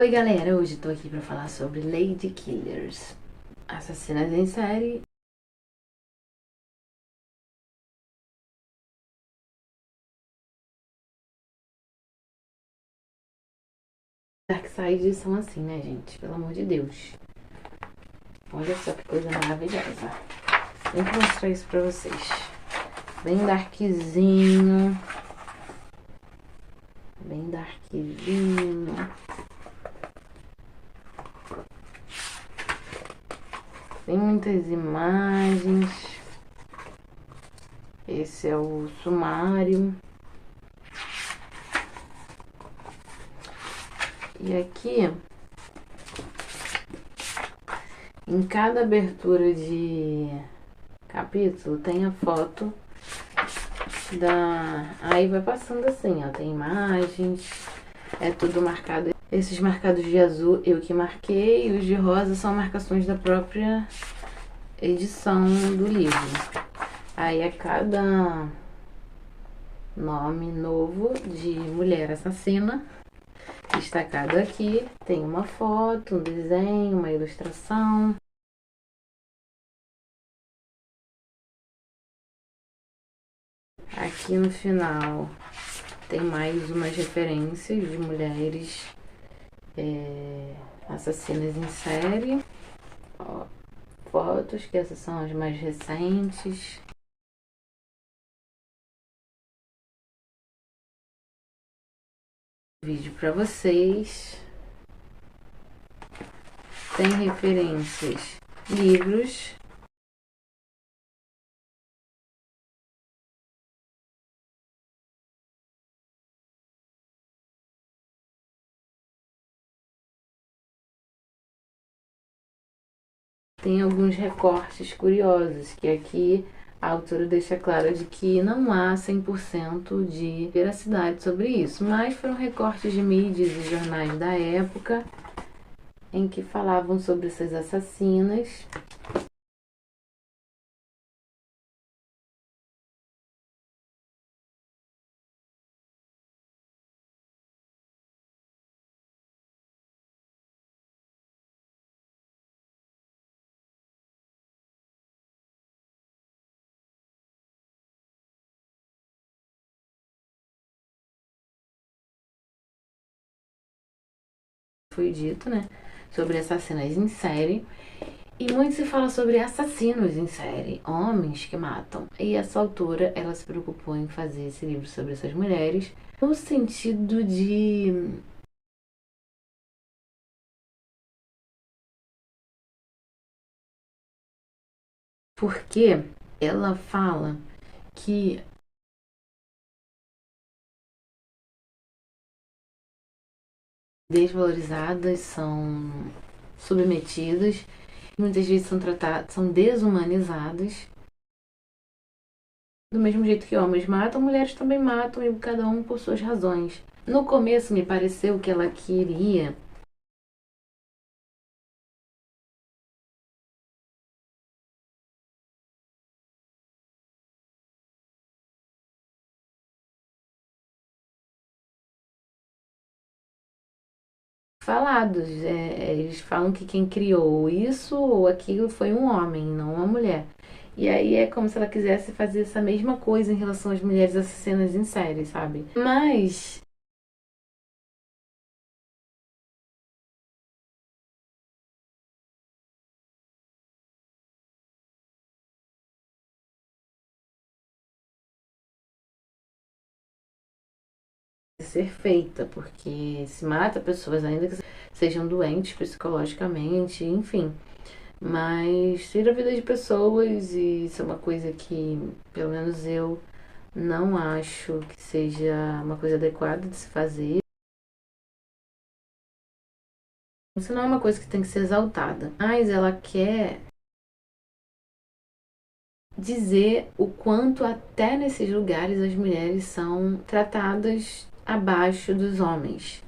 Oi galera, hoje tô aqui pra falar sobre Lady Killers, assassinas em série. Darkseid são assim, né gente? Pelo amor de Deus. Olha só que coisa maravilhosa. Vem mostrar isso pra vocês. Bem darkzinho. Bem darkzinho. Tem muitas imagens. Esse é o sumário. E aqui, em cada abertura de capítulo, tem a foto da... Aí vai passando assim, ó, tem imagens, é tudo marcado. Esses marcados de azul eu que marquei, e os de rosa são marcações da própria edição do livro. Aí a cada nome novo de mulher assassina destacado aqui, tem uma foto, um desenho, uma ilustração. Aqui no final tem mais umas referências de mulheres assassinas em série. Ó, fotos, que essas são as mais recentes. Vídeo para vocês. Tem referências, livros. Tem alguns recortes curiosos, que aqui a autora deixa claro de que não há 100% de veracidade sobre isso, mas foram recortes de mídias e jornais da época em que falavam sobre essas assassinas. Foi dito, né, sobre assassinas em série. E muito se fala sobre assassinos em série, homens que matam. E essa autora, ela se preocupou em fazer esse livro sobre essas mulheres, no sentido de... Porque ela fala que desvalorizadas, são submetidas, muitas vezes são tratadas, são desumanizadas. Do mesmo jeito que homens matam, mulheres também matam, e cada um por suas razões. No começo me pareceu que ela queria falados. Eles falam que quem criou isso ou aquilo foi um homem, não uma mulher. E aí é como se ela quisesse fazer essa mesma coisa em relação às mulheres assassinas em série, sabe? Mas ser feita, porque se mata pessoas ainda que sejam doentes psicologicamente, enfim. Mas tira a vida de pessoas, e isso é uma coisa que, pelo menos eu, não acho que seja uma coisa adequada de se fazer. Isso não é uma coisa que tem que ser exaltada, mas ela quer dizer o quanto até nesses lugares as mulheres são tratadas abaixo dos homens,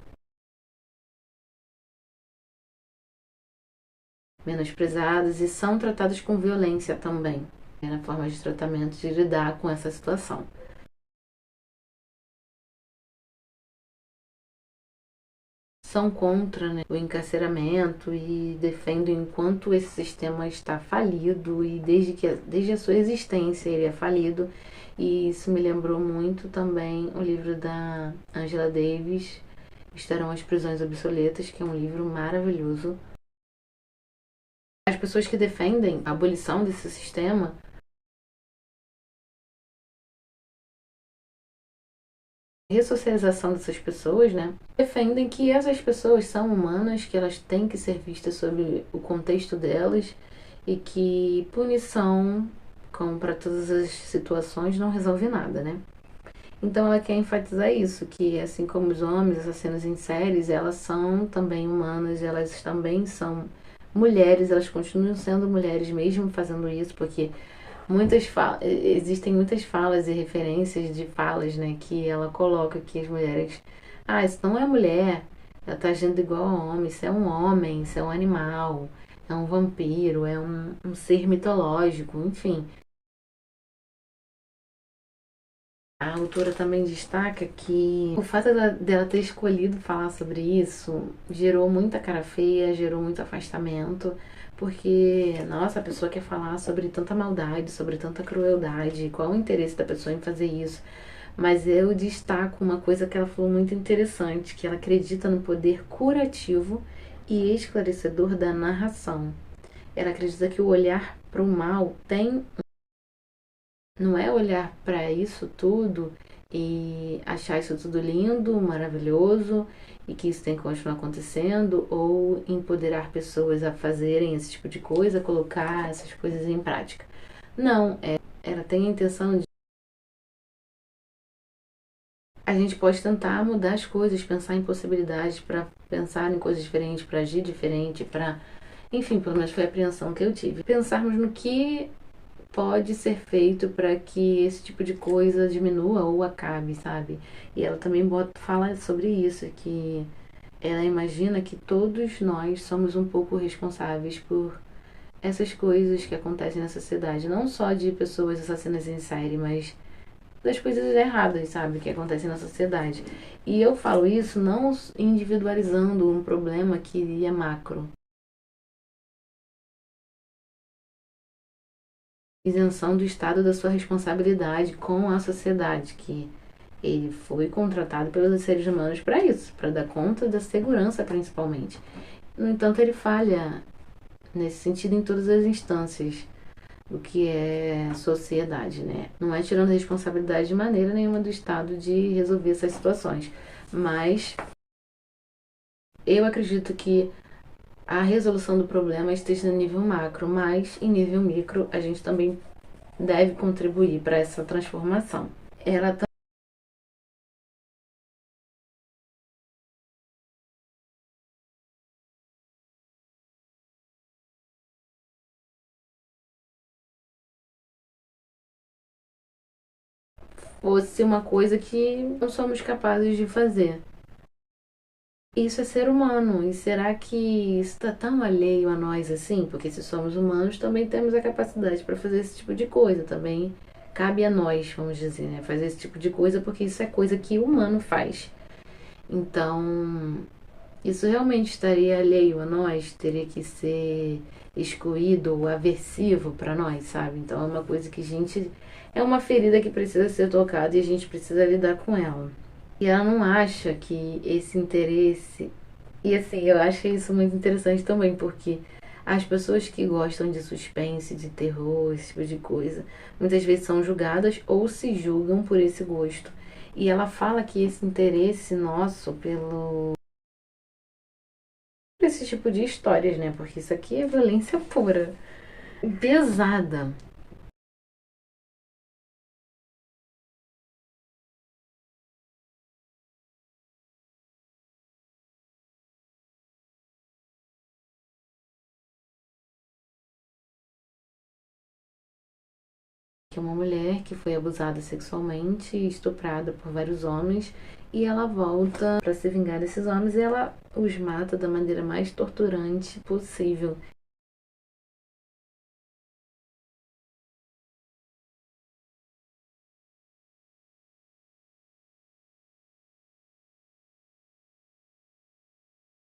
menosprezadas, e são tratadas com violência também, na forma de tratamento de lidar com essa situação. são contra, né, o encarceramento e defendem enquanto esse sistema está falido e desde a sua existência ele é falido. E isso me lembrou muito também o livro da Angela Davis, Estarão as Prisões Obsoletas, que é um livro maravilhoso. As pessoas que defendem a abolição desse sistema ressocialização dessas pessoas, né? Defendem que essas pessoas são humanas, que elas têm que ser vistas sob o contexto delas e que punição, como para todas as situações, não resolve nada, né? Então ela quer enfatizar isso, que assim como os homens assassinos em séries, elas são também humanas, elas também são mulheres, elas continuam sendo mulheres mesmo fazendo isso, porque existem muitas falas e referências de falas, né, que ela coloca que as mulheres, isso não é mulher, ela tá agindo igual a homem, isso é um homem, isso é um animal, é um vampiro, é um ser mitológico, enfim. A autora também destaca que o fato dela ter escolhido falar sobre isso gerou muita cara feia, gerou muito afastamento, porque, nossa, a pessoa quer falar sobre tanta maldade, sobre tanta crueldade, qual o interesse da pessoa em fazer isso? Mas eu destaco uma coisa que ela falou muito interessante, que ela acredita no poder curativo e esclarecedor da narração. Ela acredita que o olhar para o mal tem não é olhar para isso tudo e achar isso tudo lindo, maravilhoso e que isso tem que continuar acontecendo ou empoderar pessoas a fazerem esse tipo de coisa, colocar essas coisas em prática. Não, ela tem a intenção de a gente pode tentar mudar as coisas, pensar em possibilidades para pensar em coisas diferentes, para agir diferente, para, enfim, pelo menos foi a apreensão que eu tive. Pensarmos no que pode ser feito para que esse tipo de coisa diminua ou acabe, sabe? E ela também fala sobre isso, que ela imagina que todos nós somos um pouco responsáveis por essas coisas que acontecem na sociedade, não só de pessoas assassinas em série, mas das coisas erradas, sabe, que acontecem na sociedade. E eu falo isso não individualizando um problema que é macro. Isenção do Estado da sua responsabilidade com a sociedade, que ele foi contratado pelos seres humanos para isso, para dar conta da segurança principalmente. No entanto, ele falha nesse sentido em todas as instâncias do que é sociedade, né? Não é tirando a responsabilidade de maneira nenhuma do Estado de resolver essas situações, mas eu acredito que a resolução do problema esteja no nível macro, mas em nível micro a gente também deve contribuir para essa transformação. Ela fosse uma coisa que não somos capazes de fazer. Isso é ser humano. E será que isso está tão alheio a nós assim? Porque se somos humanos, também temos a capacidade para fazer esse tipo de coisa. Também cabe a nós, vamos dizer, né? Fazer esse tipo de coisa, porque isso é coisa que o humano faz. Então, isso realmente estaria alheio a nós? Teria que ser excluído ou aversivo para nós, sabe? Então é uma coisa que a gente. É uma ferida que precisa ser tocada e a gente precisa lidar com ela. E ela não acha que esse interesse. E assim, eu acho isso muito interessante também, porque as pessoas que gostam de suspense, de terror, esse tipo de coisa, muitas vezes são julgadas ou se julgam por esse gosto. E ela fala que esse interesse nosso pelo esse tipo de histórias, né? Porque isso aqui é violência pura, pesada. Que é uma mulher que foi abusada sexualmente e estuprada por vários homens e ela volta para se vingar desses homens e ela os mata da maneira mais torturante possível.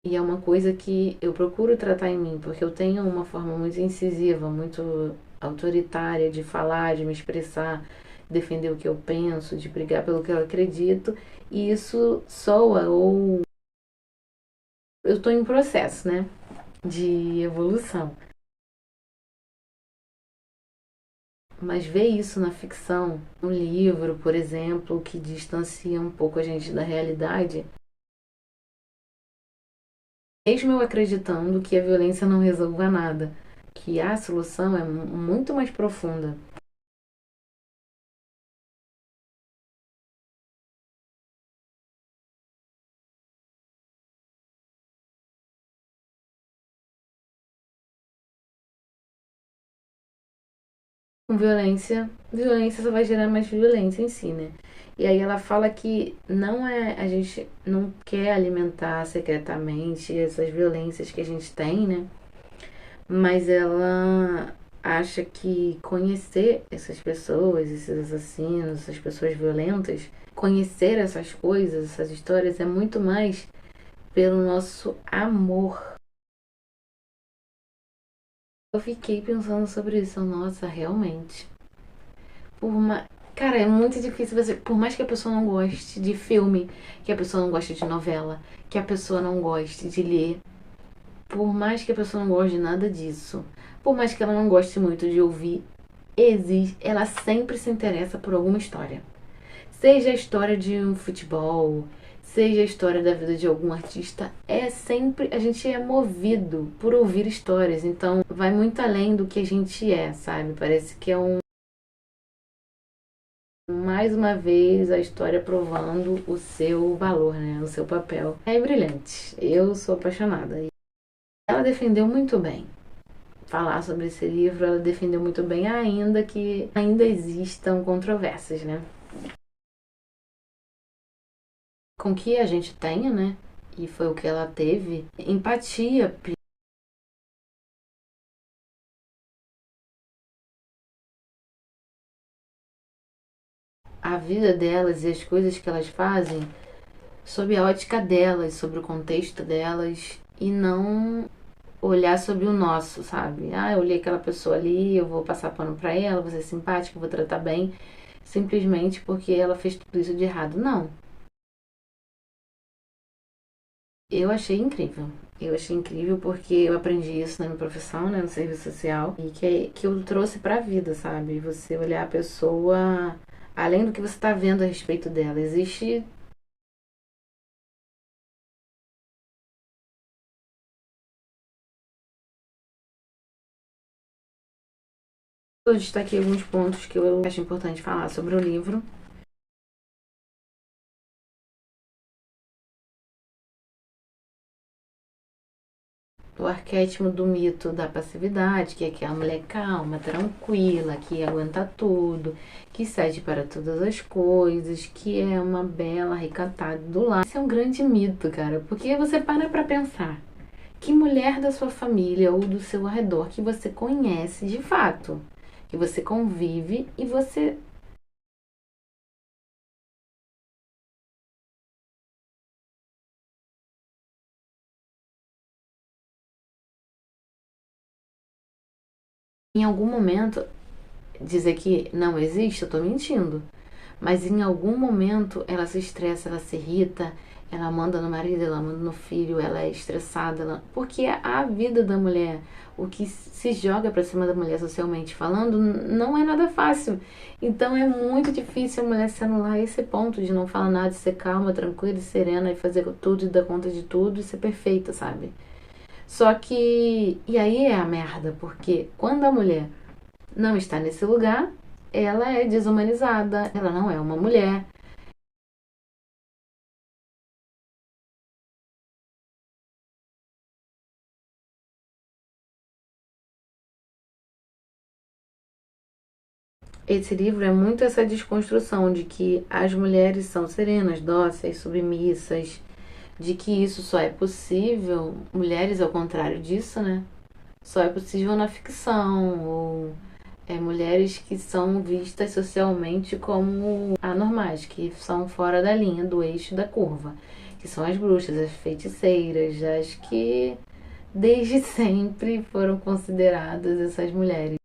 E é uma coisa que eu procuro tratar em mim, porque eu tenho uma forma muito incisiva, muito autoritária de falar, de me expressar, defender o que eu penso, de brigar pelo que eu acredito, e isso soa ou eu estou em processo, né, de evolução. Mas ver isso na ficção, um livro, por exemplo, que distancia um pouco a gente da realidade, mesmo eu acreditando que a violência não resolva nada, que a solução é muito mais profunda. Com violência, violência só vai gerar mais violência em si, né? E aí ela fala que não é, a gente não quer alimentar secretamente essas violências que a gente tem, né? Mas ela acha que conhecer essas pessoas, esses assassinos, essas pessoas violentas, conhecer essas coisas, essas histórias é muito mais pelo nosso amor. Eu fiquei pensando sobre isso, nossa, realmente. Por uma... Cara, é muito difícil você. Por mais que a pessoa não goste de filme, que a pessoa não goste de novela, que a pessoa não goste de ler, por mais que a pessoa não goste de nada disso, por mais que ela não goste muito de ouvir, existe, ela sempre se interessa por alguma história. Seja a história de um futebol, seja a história da vida de algum artista, é sempre. A gente é movido por ouvir histórias, então vai muito além do que a gente é, sabe? Parece que é um. Mais uma vez a história provando o seu valor, né? O seu papel. É brilhante. Eu sou apaixonada. Ela defendeu muito bem. Falar sobre esse livro, ela defendeu muito bem, ainda que ainda existam controvérsias, né? Com que a gente tenha, né? E foi o que ela teve, empatia. A vida delas e as coisas que elas fazem sob a ótica delas, sobre o contexto delas e não olhar sobre o nosso, sabe? Ah, eu olhei aquela pessoa ali, eu vou passar pano pra ela, vou ser simpática, vou tratar bem, simplesmente porque ela fez tudo isso de errado. Não. Eu achei incrível. Eu achei incrível porque eu aprendi isso na minha profissão, né, no serviço social, e que eu trouxe pra vida, sabe? Você olhar a pessoa além do que você tá vendo a respeito dela. Existe. Eu destaquei alguns pontos que eu acho importante falar sobre o livro. O arquétipo do mito da passividade, que é aquela mulher calma, tranquila, que aguenta tudo, que cede para todas as coisas, que é uma bela recatada do lar. Isso é um grande mito, cara, porque você para pra pensar. Que mulher da sua família ou do seu arredor que você conhece de fato, que você convive e você. Em algum momento, dizer que não existe, eu tô mentindo. Mas em algum momento ela se estressa, ela se irrita, ela manda no marido, ela manda no filho, ela é estressada, porque a vida da mulher, o que se joga pra cima da mulher socialmente falando, não é nada fácil. Então é muito difícil a mulher se anular a esse ponto de não falar nada, de ser calma, tranquila e serena e fazer tudo e dar conta de tudo e ser perfeita, sabe? Só que. E aí é a merda, porque quando a mulher não está nesse lugar, ela é desumanizada, ela não é uma mulher. Esse livro é muito essa desconstrução de que as mulheres são serenas, dóceis, submissas, de que isso só é possível, mulheres ao contrário disso, né? Só é possível na ficção, ou mulheres que são vistas socialmente como anormais, que são fora da linha, do eixo da curva. que são as bruxas, as feiticeiras, as que desde sempre foram consideradas essas mulheres.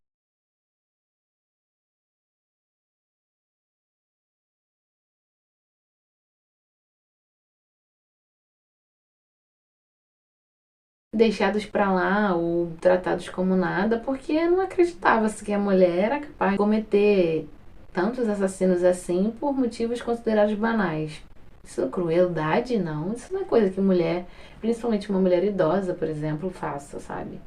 Deixados para lá ou tratados como nada, porque não acreditava-se que a mulher era capaz de cometer tantos assassinos assim por motivos considerados banais. Isso é crueldade? Não. Isso não é coisa que mulher, principalmente uma mulher idosa, por exemplo, faça, sabe?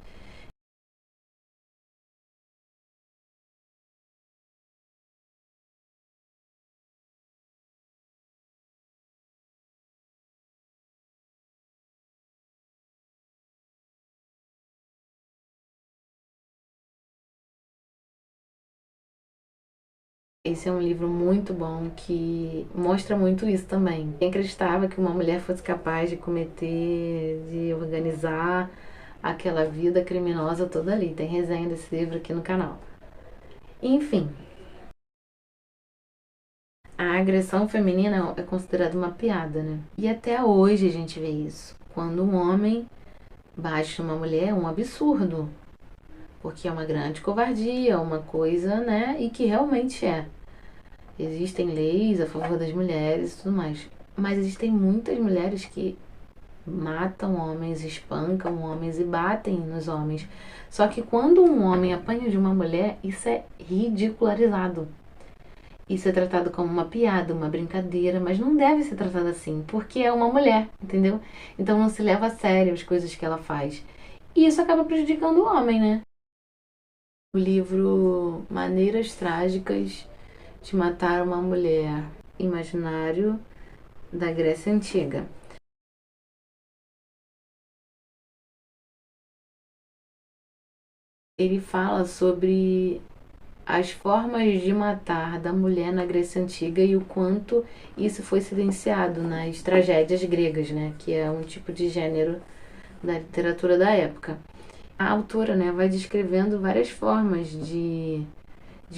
Esse é um livro muito bom que mostra muito isso também. Quem acreditava que uma mulher fosse capaz de cometer, de organizar aquela vida criminosa toda ali. Tem resenha desse livro aqui no canal. Enfim, a agressão feminina é considerada uma piada, né? E até hoje a gente vê isso. Quando um homem bate uma mulher, é um absurdo. Porque é uma grande covardia, uma coisa, né? E que realmente é. Existem leis a favor das mulheres e tudo mais. Mas existem muitas mulheres que matam homens, espancam homens e batem nos homens. Só que quando um homem apanha de uma mulher, isso é ridicularizado. Isso é tratado como uma piada, uma brincadeira, mas não deve ser tratado assim, porque é uma mulher, entendeu? Então não se leva a sério as coisas que ela faz. E isso acaba prejudicando o homem, né? O livro Maneiras Trágicas de Matar uma Mulher, Imaginário da Grécia Antiga. Ele fala sobre as formas de matar da mulher na Grécia Antiga e o quanto isso foi silenciado nas tragédias gregas, né? Que é um tipo de gênero da literatura da época. A autora, né, vai descrevendo várias formas de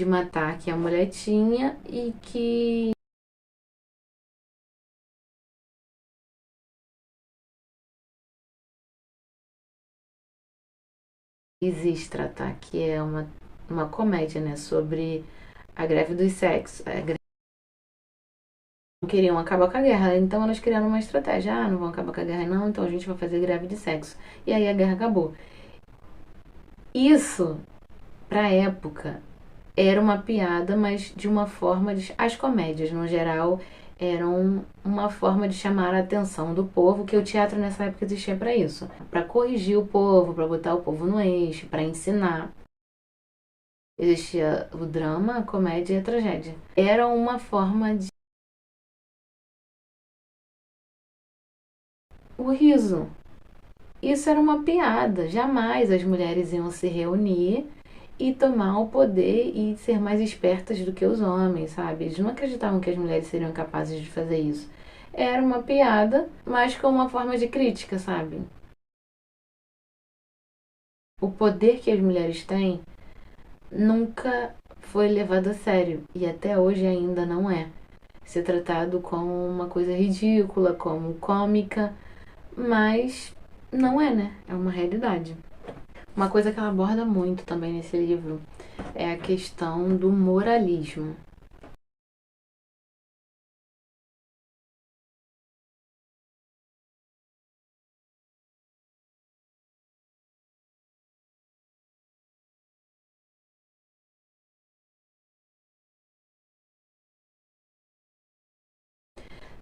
matar que a mulher tinha e que existe tratar, que é uma comédia, né, sobre a greve dos sexos. Não queriam acabar com a guerra, então elas criaram uma estratégia. Ah, não vão acabar com a guerra não, então a gente vai fazer greve de sexo. E aí a guerra acabou. Isso, pra época, era uma piada, mas de uma forma de... As comédias, no geral, eram uma forma de chamar a atenção do povo, que o teatro nessa época existia para isso. Para corrigir o povo, para botar o povo no eixo, para ensinar. Existia o drama, a comédia e a tragédia. Era uma forma de... O riso. Isso era uma piada. Jamais as mulheres iam se reunir e tomar o poder e ser mais espertas do que os homens, sabe? Eles não acreditavam que as mulheres seriam capazes de fazer isso. Era uma piada, mas com uma forma de crítica, sabe? O poder que as mulheres têm nunca foi levado a sério e até hoje ainda não é. Ser tratado como uma coisa ridícula, como cômica, mas não é, né? É uma realidade. Uma coisa que ela aborda muito também nesse livro é a questão do moralismo.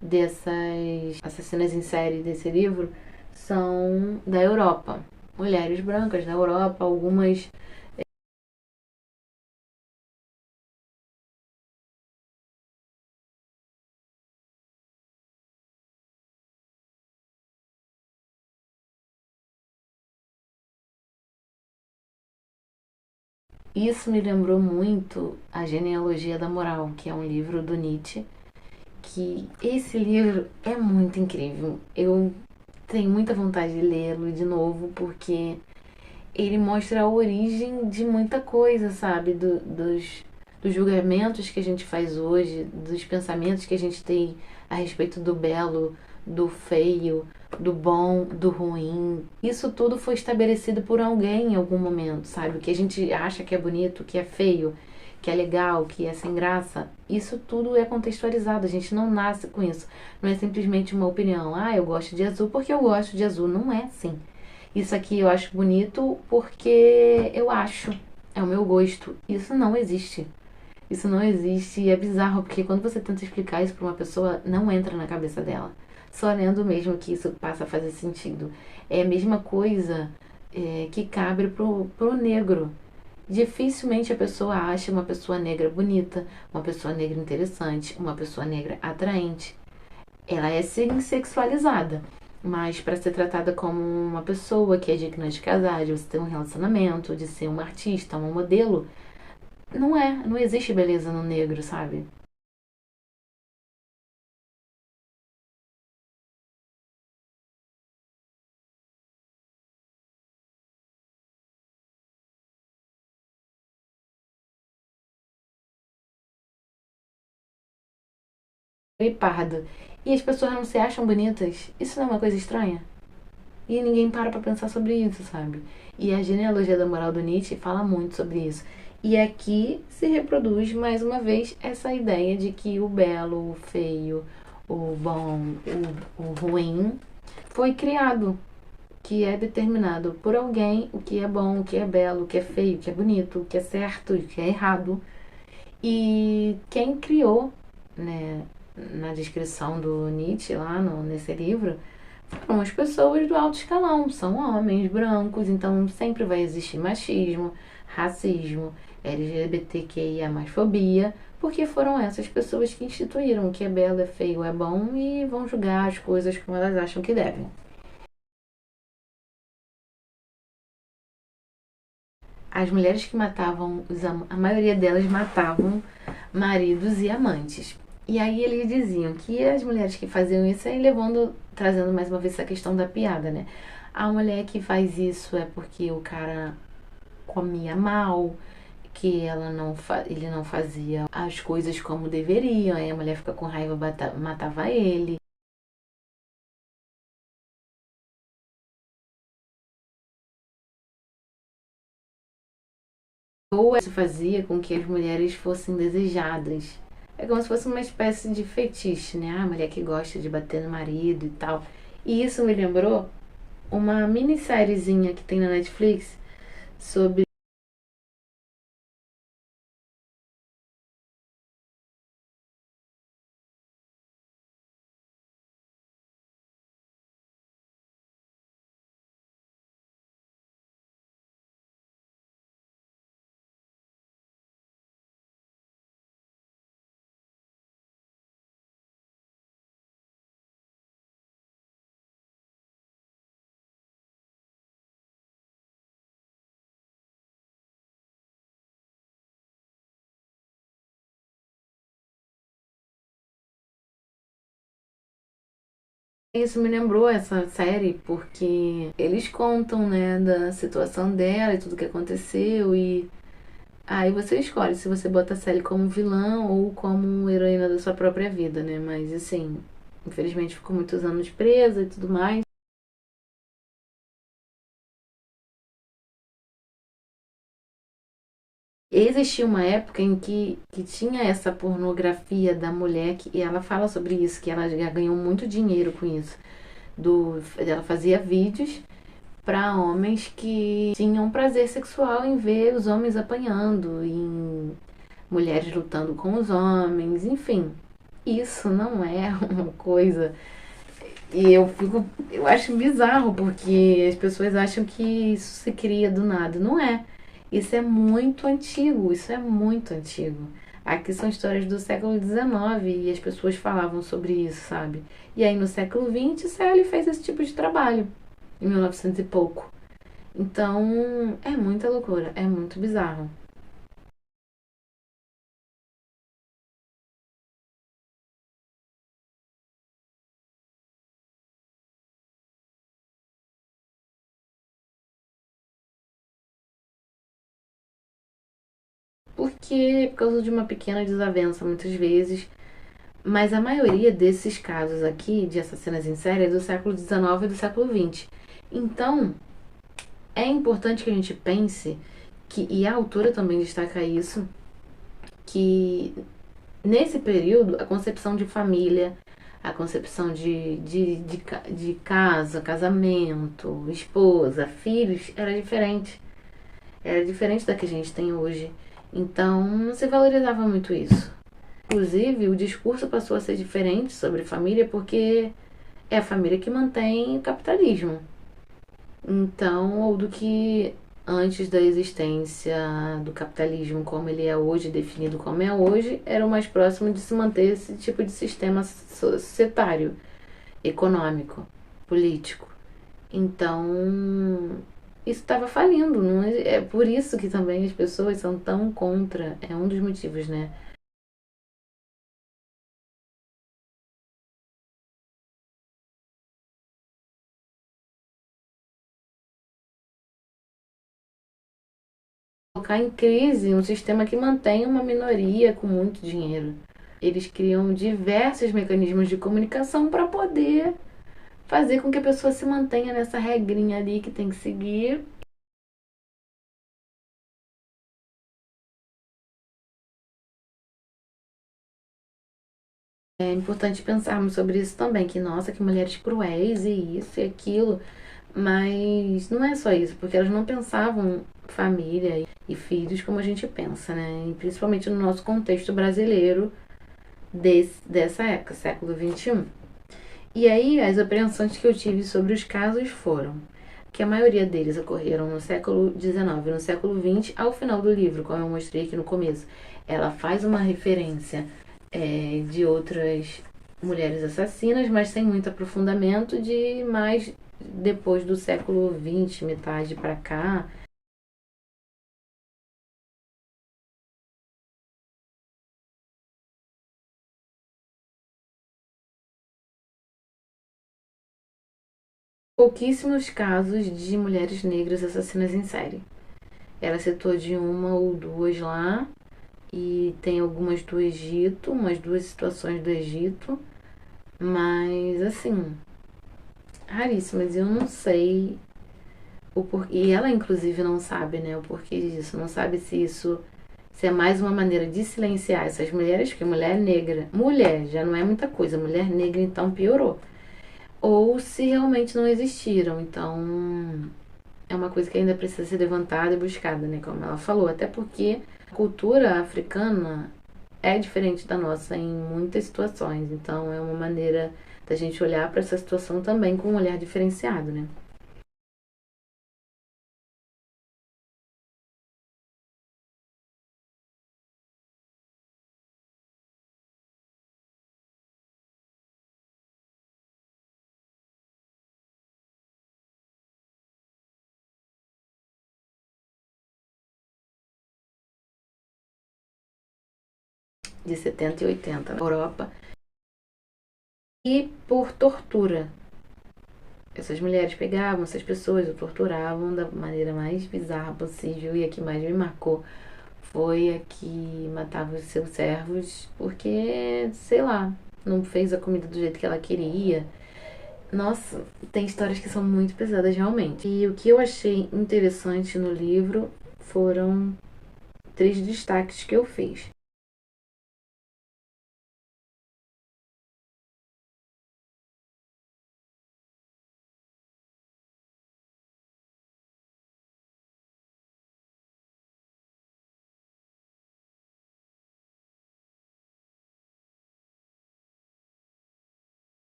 Dessas assassinas em série desse livro são da Europa. Mulheres brancas da Europa, algumas. Isso me lembrou muito A Genealogia da Moral, que é um livro do Nietzsche, que esse livro é muito incrível. Eu tenho muita vontade de lê-lo de novo, porque ele mostra a origem de muita coisa, sabe? Dos julgamentos que a gente faz hoje, dos pensamentos que a gente tem a respeito do belo, do feio, do bom, do ruim. Isso tudo foi estabelecido por alguém em algum momento, sabe? O que a gente acha que é bonito, que é feio, que é legal, que é sem graça, isso tudo é contextualizado. A gente não nasce com isso. Não é simplesmente uma opinião. Ah, eu gosto de azul porque eu gosto de azul. Não é assim. Isso aqui eu acho bonito porque eu acho. É o meu gosto. Isso não existe. Isso não existe e é bizarro, porque quando você tenta explicar isso pra uma pessoa, não entra na cabeça dela. Só lendo mesmo que isso passa a fazer sentido. É a mesma coisa que cabe pro negro. Dificilmente a pessoa acha uma pessoa negra bonita, uma pessoa negra interessante, uma pessoa negra atraente. Ela é sim sexualizada, mas para ser tratada como uma pessoa que é digna de casar, de você ter um relacionamento, de ser uma artista, uma modelo, não é, não existe beleza no negro, sabe? E pardo. E as pessoas não se acham bonitas. Isso não é uma coisa estranha? E ninguém para pensar sobre isso, sabe? E a genealogia da moral do Nietzsche fala muito sobre isso. E aqui se reproduz mais uma vez essa ideia de que o belo, o feio, o bom, o ruim foi criado, que é determinado por alguém o que é bom, o que é belo, o que é feio, o que é bonito, o que é certo, o que é errado. E quem criou, né, na descrição do Nietzsche lá nesse livro, foram as pessoas do alto escalão, são homens brancos, então sempre vai existir machismo, racismo, LGBTQIA mais fobia, porque foram essas pessoas que instituíram o que é belo, é feio, é bom e vão julgar as coisas como elas acham que devem. As mulheres que matavam, a maioria delas matavam maridos e amantes. E aí eles diziam que as mulheres que faziam isso, aí levando, trazendo mais uma vez essa questão da piada, né? A mulher que faz isso é porque o cara comia mal, que ele não fazia as coisas como deveriam, aí a mulher fica com raiva, matava ele. Ou isso fazia com que as mulheres fossem desejadas. É como se fosse uma espécie de fetiche, né? A mulher que gosta de bater no marido e tal. E isso me lembrou uma minissériezinha que tem na Netflix sobre. Isso me lembrou essa série porque eles contam, né, da situação dela e tudo que aconteceu e aí você escolhe se você bota a Sally como vilã ou como heroína da sua própria vida, né? Mas assim, infelizmente ficou muitos anos presa e tudo mais. Existia uma época em que tinha essa pornografia da mulher que, e ela fala sobre isso, que ela já ganhou muito dinheiro com isso. Ela fazia vídeos para homens que tinham prazer sexual em ver os homens apanhando, em mulheres lutando com os homens, enfim. Isso não é uma coisa. E eu acho bizarro porque as pessoas acham que isso se cria do nada. Não é. Isso é muito antigo, isso é muito antigo. Aqui são histórias do século XIX e as pessoas falavam sobre isso, sabe? E aí no século XX, Sally fez esse tipo de trabalho, em 1900 e pouco. Então, é muita loucura, é muito bizarro. Porque, por causa de uma pequena desavença, muitas vezes, Mas a maioria desses casos aqui de assassinas em série é do século XIX e do século XX. Então, é importante que a gente pense que, e a autora também destaca isso, que nesse período a concepção de família, a concepção de casa, casamento, esposa, filhos era diferente. Era diferente da que a gente tem hoje. Então não se valorizava muito isso. Inclusive, o discurso passou a ser diferente sobre família porque é a família que mantém o capitalismo. Então, ou do que antes da existência do capitalismo como ele é hoje, definido como é hoje, era o mais próximo de se manter esse tipo de sistema societário, econômico, político. Então, isso estava falindo. Não é, é por isso que também as pessoas são tão contra. É um dos motivos, né? Colocar em crise um sistema que mantém uma minoria com muito dinheiro. Eles criam diversos mecanismos de comunicação para poder fazer com que a pessoa se mantenha nessa regrinha ali que tem que seguir. É importante pensarmos sobre isso também, que nossa, que mulheres cruéis e isso e aquilo. Mas não é só isso, porque elas não pensavam família e filhos como a gente pensa, né? E principalmente no nosso contexto brasileiro dessa época, século XXI. E aí, as apreensões que eu tive sobre os casos foram que a maioria deles ocorreram no século XIX e no século XX, ao final do livro, como eu mostrei aqui no começo. Ela faz uma referência de outras mulheres assassinas, mas sem muito aprofundamento, de mais depois do século XX, metade para cá. Pouquíssimos casos de mulheres negras assassinas em série. Ela citou de uma ou duas lá, e tem algumas do Egito, umas duas situações do Egito, mas assim, raríssimas. Eu não sei o porquê. E ela, inclusive, não sabe, né, o porquê disso. Não sabe se isso se é mais uma maneira de silenciar essas mulheres, porque mulher negra, mulher já não é muita coisa, mulher negra então piorou. Ou se realmente não existiram. Então, é uma coisa que ainda precisa ser levantada e buscada, né, como ela falou. Até porque a cultura africana é diferente da nossa em muitas situações. Então, é uma maneira da gente olhar para essa situação também com um olhar diferenciado, né? De 70 e 80 na Europa. E por tortura. Essas mulheres pegavam essas pessoas, e torturavam da maneira mais bizarra possível. E a que mais me marcou foi a que matava os seus servos porque, sei lá, não fez a comida do jeito que ela queria. Nossa, tem histórias que são muito pesadas realmente. E o que eu achei interessante no livro foram três destaques que eu fiz.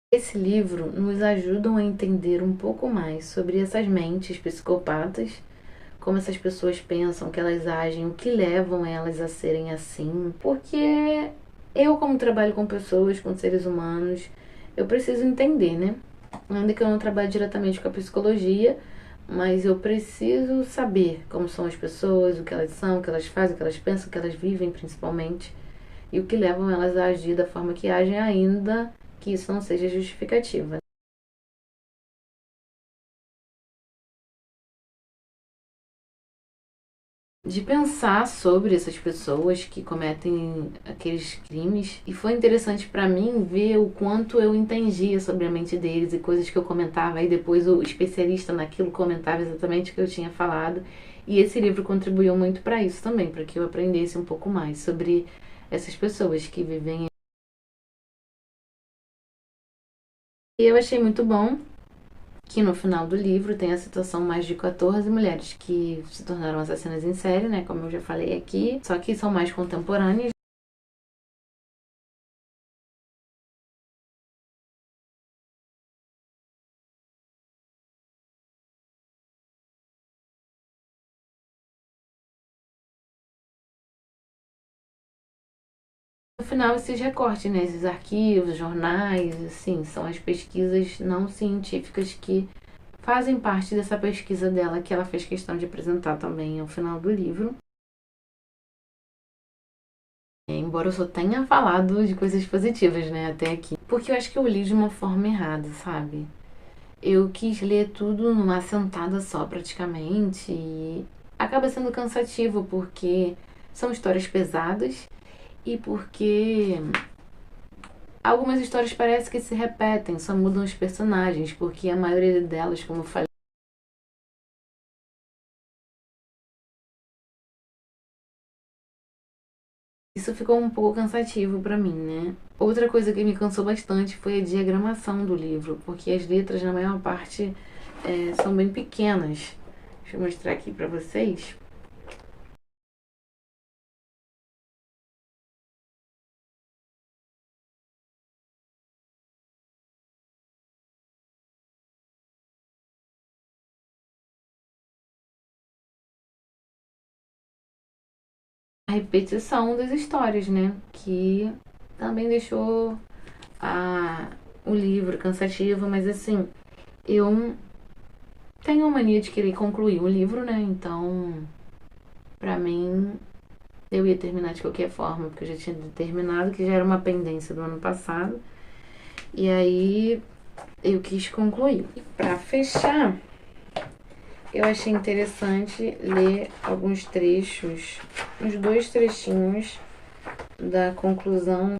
Esse livro nos ajudam a entender um pouco mais sobre essas mentes psicopatas, como essas pessoas pensam, que elas agem, o que levam elas a serem assim. Porque eu, como trabalho com pessoas, com seres humanos, eu preciso entender, né? Ainda que eu não trabalhe diretamente com a psicologia, mas eu preciso saber como são as pessoas, o que elas são, o que elas fazem, o que elas pensam, o que elas vivem, principalmente. e o que levam elas a agir da forma que agem, ainda que isso não seja justificativa. De pensar sobre essas pessoas que cometem aqueles crimes, e foi interessante para mim ver o quanto eu entendia sobre a mente deles e coisas que eu comentava, e depois o especialista naquilo comentava exatamente o que eu tinha falado, e esse livro contribuiu muito para isso também, para que eu aprendesse um pouco mais sobre essas pessoas que vivem. E eu achei muito bom que no final do livro tem a citação mais de 14 mulheres que se tornaram assassinas em série, né, como eu já falei aqui, só que são mais contemporâneas. No final, esses recortes, né, esses arquivos, jornais, assim, são as pesquisas não científicas que fazem parte dessa pesquisa dela, que ela fez questão de apresentar também ao final do livro. Embora eu só tenha falado de coisas positivas, né, até aqui. Porque eu acho que eu li de uma forma errada, sabe? Eu quis ler tudo numa sentada só, praticamente, e acaba sendo cansativo, porque são histórias pesadas e porque algumas histórias parecem que se repetem, só mudam os personagens, porque a maioria delas, como eu falei, isso ficou um pouco cansativo pra mim, né? Outra coisa que me cansou bastante foi a diagramação do livro, porque as letras, na maior parte, são bem pequenas. Deixa eu mostrar aqui pra vocês. A repetição das histórias, né? Que também deixou o livro cansativo, mas assim, eu tenho a mania de querer concluir o livro, né? Então, pra mim, eu ia terminar de qualquer forma, porque eu já tinha determinado que já era uma pendência do ano passado. E aí eu quis concluir. E pra fechar, eu achei interessante ler alguns trechos, uns dois trechinhos da conclusão.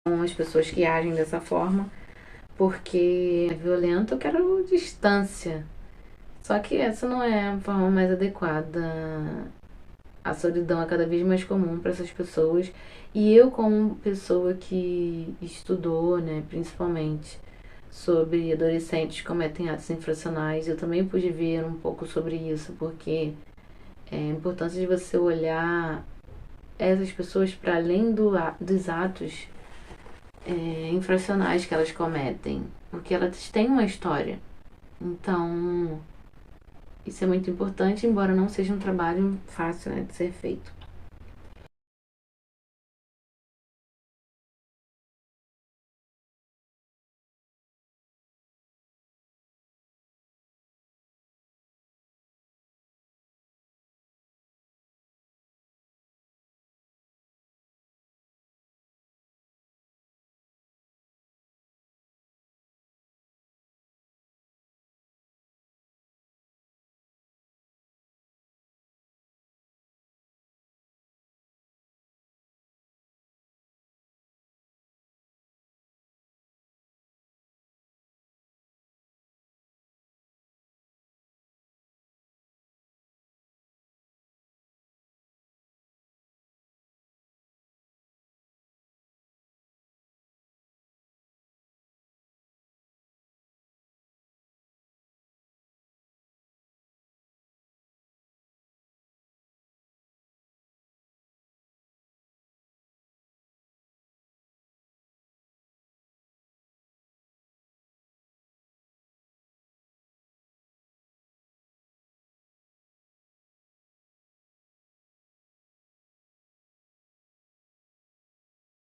Com as pessoas que agem dessa forma, porque é violento, eu quero distância. Só que essa não é a forma mais adequada. A solidão é cada vez mais comum para essas pessoas. E eu, como pessoa que estudou, né, principalmente sobre adolescentes que cometem atos infracionais, eu também pude ver um pouco sobre isso, porque é a importância de você olhar essas pessoas para além dos atos infracionais que elas cometem, porque elas têm uma história. Então, isso é muito importante, embora não seja um trabalho fácil, né, de ser feito.